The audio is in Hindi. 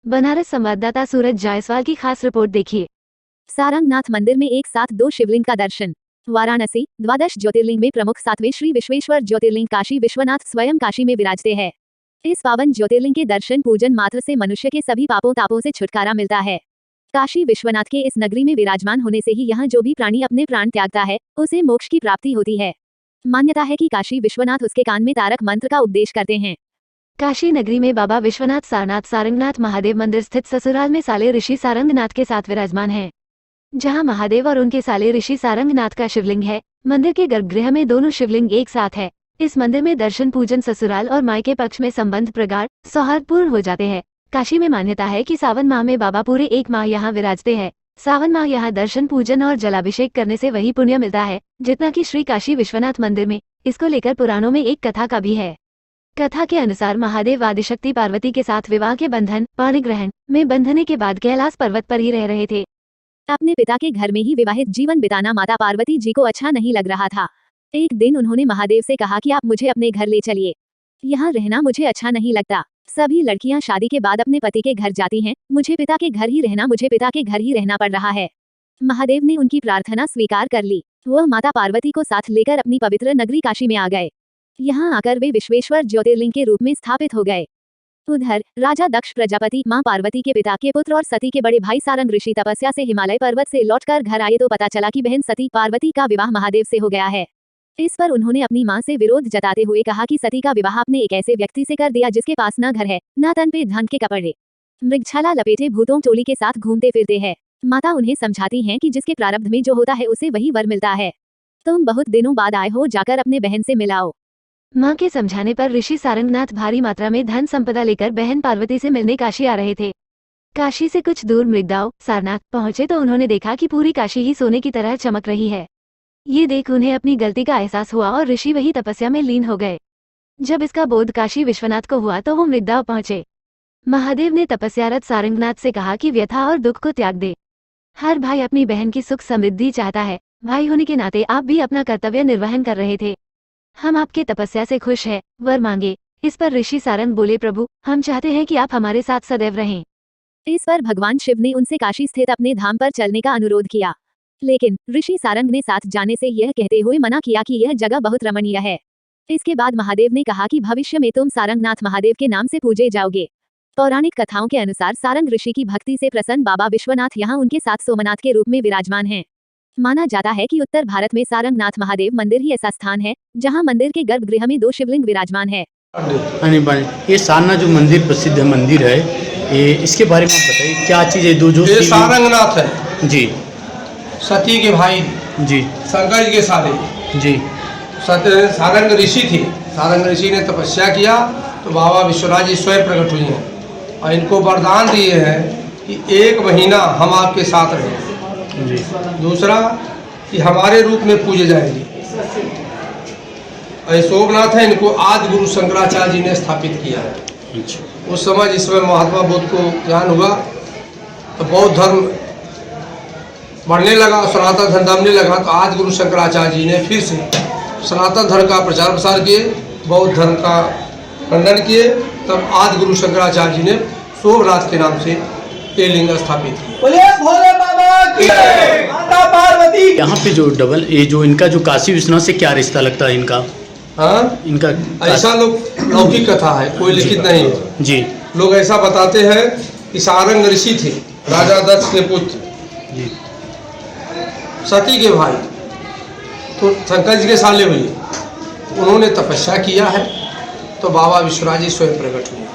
बनारस संवाददाता सूरज जायसवाल की खास रिपोर्ट देखिए। सारंगनाथ मंदिर में एक साथ 2 शिवलिंग का दर्शन। वाराणसी, द्वादश ज्योतिर्लिंग में प्रमुख 7वें श्री विश्वेश्वर ज्योतिर्लिंग काशी विश्वनाथ स्वयं काशी में विराजते हैं। इस पावन ज्योतिर्लिंग के दर्शन पूजन मात्र से मनुष्य के सभी पापों तापों से छुटकारा मिलता है। काशी विश्वनाथ के इस नगरी में विराजमान होने से ही यहाँ जो भी प्राणी अपने प्राण त्यागता है उसे मोक्ष की प्राप्ति होती है। मान्यता है कि काशी विश्वनाथ उसके कान में तारक मंत्र का उपदेश करते हैं। काशी नगरी में बाबा विश्वनाथ सारनाथ सारंगनाथ महादेव मंदिर स्थित ससुराल में साले ऋषि सारंगनाथ के साथ विराजमान है। जहां महादेव और उनके साले ऋषि सारंगनाथ का शिवलिंग है, मंदिर के गर्भगृह में दोनों शिवलिंग एक साथ है। इस मंदिर में दर्शन पूजन ससुराल और मायके पक्ष में संबंध प्रगाढ़ सौहार्दपूर्ण हो जाते हैं। काशी में मान्यता है कि सावन माह में बाबा पूरे 1 माह यहाँ विराजते हैं। सावन माह यहाँ दर्शन पूजन और जलाभिषेक करने से वही पुण्य मिलता है जितना कि श्री काशी विश्वनाथ मंदिर में। इसको लेकर पुराणों में एक कथा का भी है। कथा के अनुसार महादेव आदिशक्ति पार्वती के साथ विवाह के बंधन पाणिग्रहण में बंधने के बाद कैलाश पर्वत पर ही रह रहे थे। अपने पिता के घर में ही विवाहित जीवन बिताना माता पार्वती जी को अच्छा नहीं लग रहा था। एक दिन उन्होंने महादेव से कहा कि आप मुझे अपने घर ले चलिए, यहाँ रहना मुझे अच्छा नहीं लगता। सभी लड़कियां शादी के बाद अपने पति के घर जाती हैं, मुझे पिता के घर ही रहना पड़ रहा है। महादेव ने उनकी प्रार्थना स्वीकार कर ली। वह माता पार्वती को साथ लेकर अपनी पवित्र नगरी काशी में आ गए। यहाँ आकर वे विश्वेश्वर ज्योतिर्लिंग के रूप में स्थापित हो गए। उधर राजा दक्ष प्रजापति मां पार्वती के पिता के पुत्र और सती के बड़े भाई सारंग ऋषि तपस्या से हिमालय पर्वत से लौटकर घर आए तो पता चला कि बहन सती पार्वती का विवाह महादेव से हो गया है। इस पर उन्होंने अपनी मां से विरोध जताते हुए कहा कि सती का विवाह आपने एक ऐसे व्यक्ति से कर दिया जिसके पास न घर है, न तन पे धन के कपड़े, मृगछाला लपेटे भूतों टोली के साथ घूमते फिरते हैं। माता उन्हें समझाती हैं कि जिसके प्रारब्ध में जो होता है उसे वही वर मिलता है। तुम बहुत दिनों बाद आए हो, जाकर अपने बहन से मिलाओ। मां के समझाने पर ऋषि सारंगनाथ भारी मात्रा में धन संपदा लेकर बहन पार्वती से मिलने काशी आ रहे थे। काशी से कुछ दूर मृगदाव सारनाथ पहुंचे तो उन्होंने देखा कि पूरी काशी ही सोने की तरह चमक रही है। ये देख उन्हें अपनी गलती का एहसास हुआ और ऋषि वही तपस्या में लीन हो गए। जब इसका बोध काशी विश्वनाथ को हुआ तो वो मृगदाव पहुंचे। महादेव ने तपस्यारत सारंगनाथ से कहा कि व्यथा और दुख को त्याग दे। हर भाई अपनी बहन की सुख समृद्धि चाहता है। भाई होने के नाते आप भी अपना कर्तव्य निर्वहन कर रहे थे। हम आपके तपस्या से खुश हैं, वर मांगे। इस पर ऋषि सारंग बोले, प्रभु हम चाहते हैं कि आप हमारे साथ सदैव रहें। इस पर भगवान शिव ने उनसे काशी स्थित अपने धाम पर चलने का अनुरोध किया, लेकिन ऋषि सारंग ने साथ जाने से यह कहते हुए मना किया कि यह जगह बहुत रमणीय है। इसके बाद महादेव ने कहा कि भविष्य में तुम सारंगनाथ महादेव के नाम से पूजे जाओगे। पौराणिक कथाओं के अनुसार सारंग ऋषि की भक्ति से प्रसन्न बाबा विश्वनाथ यहाँ उनके साथ सोमनाथ के रूप में विराजमान हैं। माना जाता है कि उत्तर भारत में सारंगनाथ महादेव मंदिर ही ऐसा स्थान है जहां मंदिर के गर्भगृह में 2 शिवलिंग विराजमान है। ये सारनाथ जो मंदिर प्रसिद्ध मंदिर है, ये इसके बारे में बताइए क्या चीज है? ये सारंगनाथ है जी, सती के भाई जी, शंकर जी के साले जी, सारंग ऋषि थे। सारंग ऋषि ने तपस्या किया तो बाबा विश्वनाथ जी स्वयं प्रकट हुए हैं और इनको वरदान दिए हैं कि 1 महीना हम आपके साथ रहेंगे। दूसरा कि हमारे रूप में पूजे जाएंगे। सोमनाथ है, इनको आदि गुरु शंकराचार्य जी ने स्थापित किया है। उस समय जिस समय महात्मा बुद्ध को ज्ञान हुआ तो बौद्ध धर्म बढ़ने लगा, सनातन धर्म दबने लगा, तो आदि गुरु शंकराचार्य जी ने फिर से सनातन धर्म का प्रचार प्रसार किए, बौद्ध धर्म का खंडन किए। तब आदि गुरु शंकराचार्य जी ने सोमनाथ के नाम से ये लिंग स्थापित किया। यहाँ पे जो डबल ये जो इनका जो काशी विश्वनाथ से क्या रिश्ता लगता है इनका? हाँ, इनका ऐसा लोग लौकिक कथा है, कोई लिखित नहीं है जी। लोग ऐसा बताते हैं कि सारंग ऋषि थे, राजा दक्ष के पुत्र जी, सती के भाई, तो शंकर जी के साले हुए। उन्होंने तपस्या किया है तो बाबा विश्वनाथ जी स्वयं प्रकट हुए।